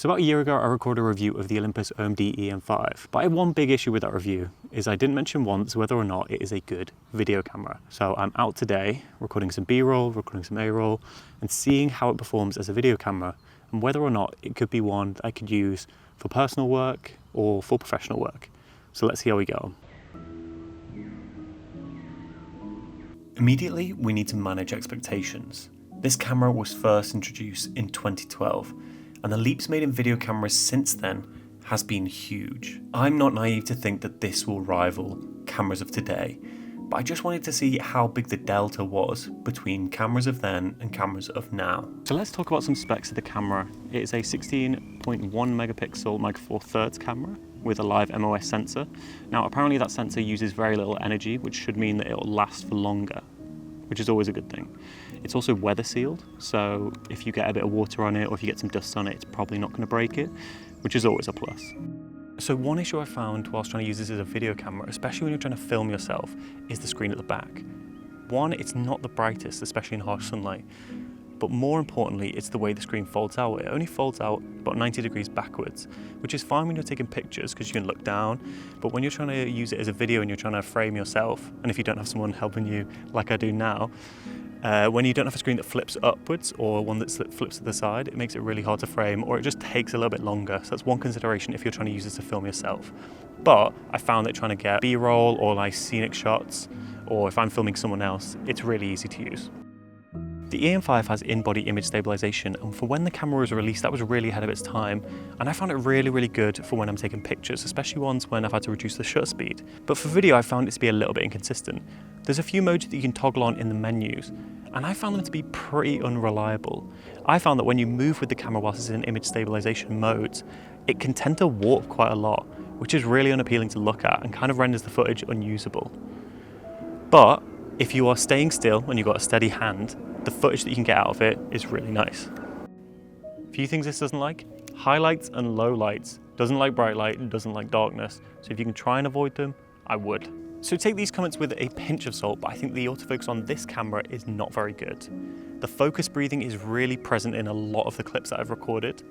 So about a year ago, I recorded a review of the Olympus OMD EM-5, but I have one big issue with that review, is I didn't mention once whether or not it is a good video camera. So I'm out today, recording some B-roll, recording some A-roll, and seeing how it performs as a video camera, and whether or not it could be one that I could use for personal work or for professional work. So let's see how we go. Immediately, we need to manage expectations. This camera was first introduced in 2012, and the leaps made in video cameras since then has been huge. I'm not naive to think that this will rival cameras of today, but I just wanted to see how big the delta was between cameras of then and cameras of now. So let's talk about some specs of the camera. It is a 16.1 megapixel Micro Four Thirds camera with a live MOS sensor. Now apparently that sensor uses very little energy, which should mean that it will last for longer, which is always a good thing. It's also weather sealed, so if you get a bit of water on it or if you get some dust on it, it's probably not going to break it, which is always a plus. So one issue I found whilst trying to use this as a video camera, especially when you're trying to film yourself, is the screen at the back. One, it's not the brightest, especially in harsh sunlight, but more importantly, it's the way the screen folds out. It only folds out about 90 degrees backwards, which is fine when you're taking pictures because you can look down, but when you're trying to use it as a video and you're trying to frame yourself, and if you don't have someone helping you like I do now, when you don't have a screen that flips upwards or one that flips to the side, it makes it really hard to frame, or it just takes a little bit longer. So that's one consideration if you're trying to use this to film yourself. But I found that trying to get B-roll or like scenic shots, or if I'm filming someone else, it's really easy to use. The EM5 has in-body image stabilization, and for when the camera was released, that was really ahead of its time, and I found it really good for when I'm taking pictures, especially ones when I've had to reduce the shutter speed. But for video, I found it to be a little bit inconsistent. There's a few modes that you can toggle on in the menus, and I found them to be pretty unreliable. I found that when you move with the camera whilst it's in image stabilization modes, it can tend to warp quite a lot, which is really unappealing to look at and kind of renders the footage unusable. But if you are staying still and you've got a steady hand, the footage that you can get out of it is really nice. A few things this doesn't like: highlights and low lights. Doesn't like bright light and doesn't like darkness. So if you can try and avoid them, I would. So take these comments with a pinch of salt, but I think the autofocus on this camera is not very good. The focus breathing is really present in a lot of the clips that I've recorded.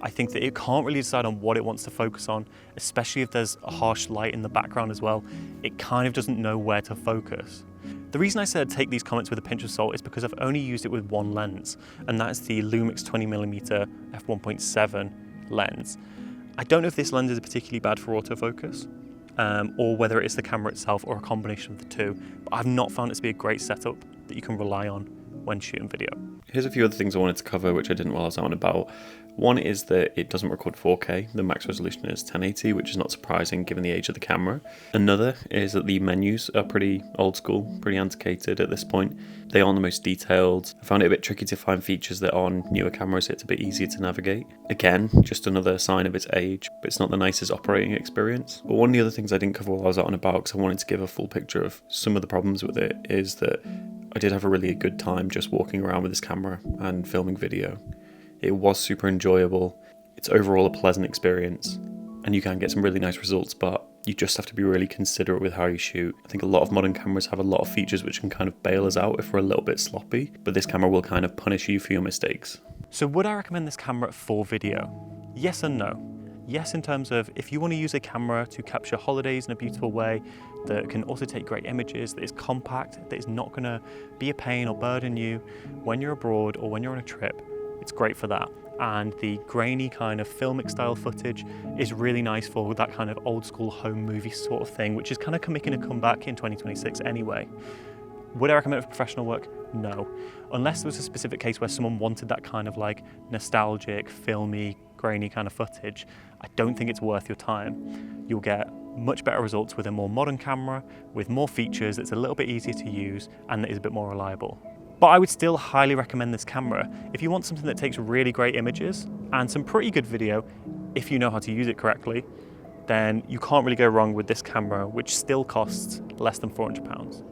I think that it can't really decide on what it wants to focus on, especially if there's a harsh light in the background as well. It kind of doesn't know where to focus. The reason I said take these comments with a pinch of salt is because I've only used it with one lens, and that's the Lumix 20mm f1.7 lens. I don't know if this lens is particularly bad for autofocus, or whether it's the camera itself or a combination of the two, but I've not found it to be a great setup that you can rely on when shooting video. Here's a few other things I wanted to cover which I didn't while I was out and about. One is that it doesn't record 4K, the max resolution is 1080, which is not surprising given the age of the camera. Another is that the menus are pretty old school, pretty antiquated at this point. They aren't the most detailed. I found it a bit tricky to find features that on newer cameras it's a bit easier to navigate. Again, just another sign of its age, but it's not the nicest operating experience. But one of the other things I didn't cover while I was out and about, because I wanted to give a full picture of some of the problems with it, is that I did have a really good time just walking around with this camera and filming video. It was super enjoyable. It's overall a pleasant experience, and you can get some really nice results, but you just have to be really considerate with how you shoot. I think a lot of modern cameras have a lot of features which can kind of bail us out if we're a little bit sloppy, but this camera will kind of punish you for your mistakes. So would I recommend this camera for video? Yes and no. Yes, in terms of if you want to use a camera to capture holidays in a beautiful way, that can also take great images, that is compact, that is not going to be a pain or burden you when you're abroad or when you're on a trip, it's great for that. And the grainy kind of filmic style footage is really nice for that kind of old school home movie sort of thing, which is kind of making a comeback in 2026 anyway. Would I recommend it for professional work? No. Unless there was a specific case where someone wanted that kind of like nostalgic, filmy, grainy kind of footage, I don't think it's worth your time. You'll get much better results with a more modern camera, with more features, that's a little bit easier to use and that is a bit more reliable. But I would still highly recommend this camera if you want something that takes really great images and some pretty good video, if you know how to use it correctly, then you can't really go wrong with this camera, which still costs less than £400.